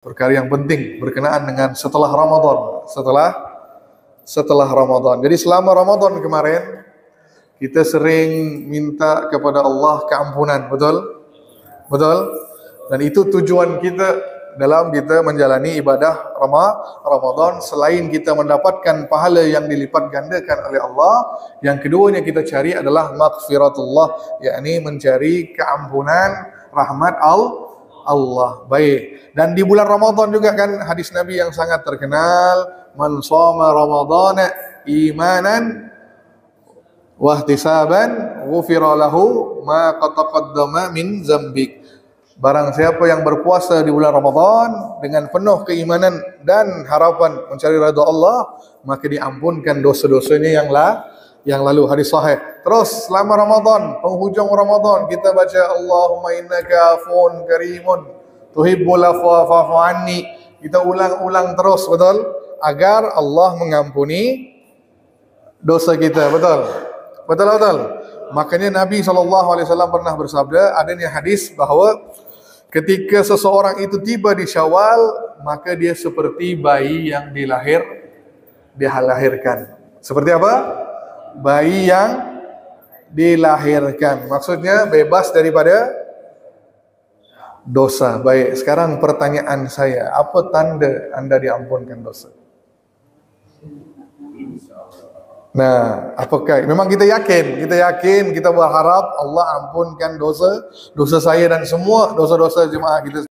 perkara yang penting berkenaan dengan setelah Ramadan, setelah Ramadan. Jadi selama Ramadan kemarin kita sering minta kepada Allah keampunan, betul? Betul? Dan itu tujuan kita dalam kita menjalani ibadah Ramadan. Selain kita mendapatkan pahala yang dilipat gandakan oleh Allah, yang keduanya kita cari adalah maghfiratullah, yakni mencari keampunan rahmat Allah. Baik. Dan di bulan Ramadan juga kan hadis Nabi yang sangat terkenal, man shoma ramadhana imanan wa ihtisaban ghufira lahu ma taqaddama min dzambik. Barang siapa yang berpuasa di bulan Ramadan dengan penuh keimanan dan harapan mencari redha Allah, maka diampunkan dosa-dosanya yang lalu. Hadis sahih. Terus selama Ramadan, penghujung Ramadan, kita baca Allahumma innaka afuwun karimun tuhibbul afwa fa'fu anni. Kita ulang-ulang terus, betul? Agar Allah mengampuni dosa kita, betul? Betul. Makanya Nabi SAW pernah bersabda, adanya hadis bahawa ketika seseorang itu tiba di Syawal, maka dia seperti bayi yang dilahirkan. Seperti apa? Bayi yang dilahirkan. Maksudnya bebas daripada dosa. Baik, sekarang pertanyaan saya, apa tanda Anda diampunkan dosa? Nah, apakah memang kita yakin, kita berharap Allah ampunkan dosa saya dan semua dosa-dosa jemaah kita